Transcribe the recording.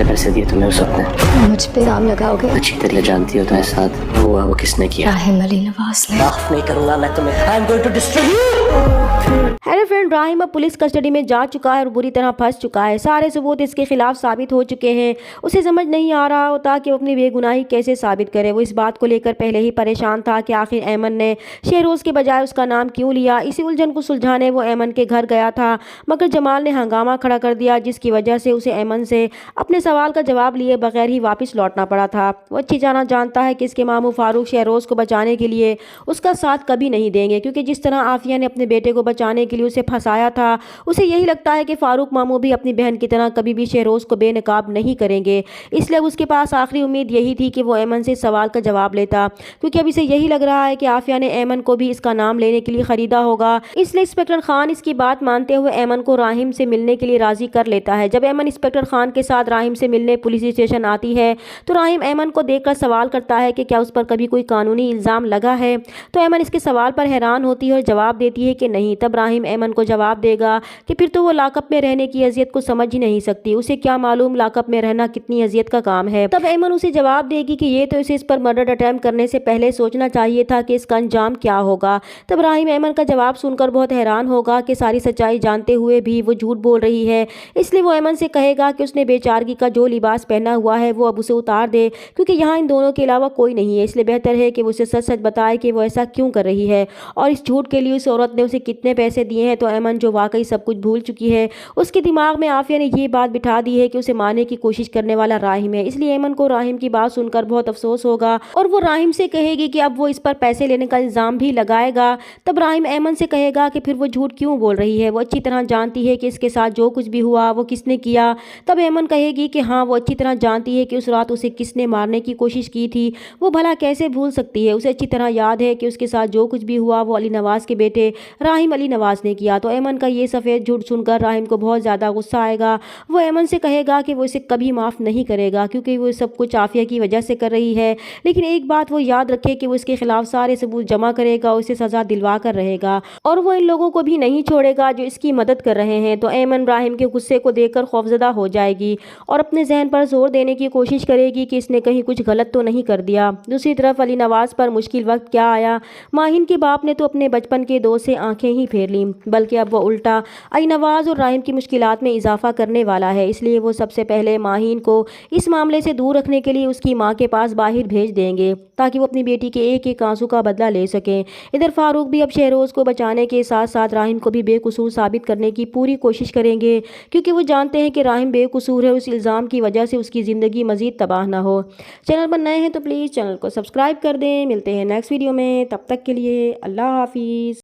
कितने पैसे दिए तुम्हें उस वक्त ने? मुझ पे इल्जाम लगाओगे? अच्छी तरह जानती हो तुम्हारे साथ हुआ वो किसने किया? राहिम अली नवाज ने। माफ नहीं करूंगा मैं तुम्हें। I am going to destroy you. Hello friend, Rahim अब पुलिस कस्टडी में जा चुका है और बुरी तरह फंस चुका है। सारे सबूत इसके खिलाफ साबित हो चुके हैं। उसे समझ नहीं आ रहा होता कि वो अपनी बेगुनाही कैसे साबित करे। वो इस बात को लेकर पहले ही परेशान था कि आखिर ऐमन ने शेरोज़ के बजाय उसका नाम क्यों लिया। इसी उलझन को सुलझाने वो ऐमन के घर गया था, मगर जमाल ने हंगामा खड़ा कर दिया, जिसकी वजह से उसे ऐमन से अपने सवाल का जवाब लिए बगैर ही वापस लौटना पड़ा था। वो अच्छी तरह जानता है कि इसके मामू फारूक शेरोज़ को बचाने के लिए उसका साथ कभी नहीं देंगे, क्योंकि जिस तरह आफिया ने अपने बेटे को बचाने के लिए उसे फंसाया था, उसे यही लगता है कि फारूक मामू भी अपनी बहन की तरह कभी भी शेरोज़ को बेनकाब नहीं करेंगे। इसलिए उसके पास आखिरी उम्मीद यही थी कि वो ऐमन से सवाल का जवाब लेता, क्योंकि अब इसे यही लग रहा है कि आफिया ने ऐमन को भी इसका नाम लेने के लिए खरीदा होगा। इसलिए इंस्पेक्टर खान इसकी बात मानते हुए ऐमन को राहिम से मिलने के लिए राजी कर लेता है। जब ऐमन इंस्पेक्टर खान के साथ राहिम से मिलने पुलिस स्टेशन आती है तो राहिम ऐमन को देखकर सवाल करता है कि क्या उस पर कभी कोई कानूनी इल्ज़ाम लगा है। तो ऐमन इसके सवाल पर हैरान होती है और जवाब देती है कि नहीं। तब राहिम ऐमन को जवाब देगा कि फिर तो वो लाकअप में रहने की अजियत को समझ ही नहीं सकती, उसे क्या मालूम लाकअप में रहना कितनी अजियत का काम है। तब ऐमन उसे जवाब देगी कि ये तो इसे इस पर मर्डर अटेम्प्ट करने से पहले सोचना चाहिए था कि इसका अंजाम क्या होगा। तब राहिम ऐमन का जवाब सुनकर बहुत हैरान होगा कि सारी सच्चाई जानते हुए भी वो झूठ बोल रही है। इसलिए वो ऐमन से कहेगा कि उसने बेचारगी का जो लिबास पहना हुआ है वो अब उसे उतार दे, क्योंकि यहाँ इन दोनों के अलावा कोई नहीं है। इसलिए बेहतर है कि वो उसे सच सच बताए कि वो ऐसा क्यों कर रही है और इस झूठ के लिए उस औरत ने उसे कितने पैसे दिए हैं। तो ऐमन जो वाकई सब कुछ भूल चुकी है, उसके दिमाग में आफिया ने ये बात बिठा दी है कि उसे मारने की कोशिश करने वाला राहिम है। इसलिए ऐमन को राहिम की बात सुनकर बहुत अफसोस होगा और वो राहिम से कहेगी कि अब वो इस पर पैसे लेने का इल्ज़ाम भी लगाएगा। तब राहिम ऐमन से कहेगा कि फिर वो झूठ क्यों बोल रही है, वो अच्छी तरह जानती है कि इसके साथ जो कुछ भी हुआ वो किसने किया। तब ऐमन कहेगी कि हाँ, वो अच्छी तरह जानती है कि उस रात उसे किसने मारने की कोशिश की थी। वो भला कैसे भूल सकती है, उसे अच्छी तरह याद है कि उसके साथ जो कुछ भी हुआ वो अली नवाज के बेटे राहिम अली नवाज ने किया। तो ऐमन का ये सफ़ेद झूठ सुनकर राहिम को बहुत ज़्यादा गुस्सा आएगा। वो ऐमन से कहेगा कि वो इसे कभी माफ़ नहीं करेगा, क्योंकि वो सब कुछ आफिया की वजह से कर रही है। लेकिन एक बात वो याद रखे कि वो इसके खिलाफ सारे सबूत जमा करेगा, उसे सज़ा दिलवा कर रहेगा और वो इन लोगों को भी नहीं छोड़ेगा जो इसकी मदद कर रहे हैं। तो ऐमन राहिम के गुस्से को देखकर खौफजदा हो जाएगी और अपने जहन पर जोर देने की कोशिश करेगी कि इसने कहीं कुछ गलत तो नहीं कर दिया। दूसरी तरफ अली नवाज पर मुश्किल वक्त क्या आया। माहिन के बाप ने तो अपने बचपन के दोस्त से आंखें ही फेर लीं, बल्कि अब वो उल्टा अली नवाज और राहिम की मुश्किलात में इजाफा करने वाला है। इसलिए वो सबसे पहले माहिन को इस मामले से दूर रखने के लिए उसकी माँ के पास बाहर भेज देंगे, ताकि वो अपनी बेटी के एक एक आंसू का बदला ले सकें। इधर फारूक भी अब शेरोज़ को बचाने के साथ साथ राहिम को भी बेकसूर साबित करने की पूरी कोशिश करेंगे, क्योंकि वो जानते हैं कि राहिम बेकसूर है। उस इल्ज़ाम की वजह से उसकी ज़िंदगी मज़ीद तबाह ना हो। चैनल पर नए हैं तो प्लीज़ चैनल को सब्सक्राइब कर दें। मिलते हैं नेक्स्ट वीडियो में, तब तक के लिए अल्लाह हाफिज़।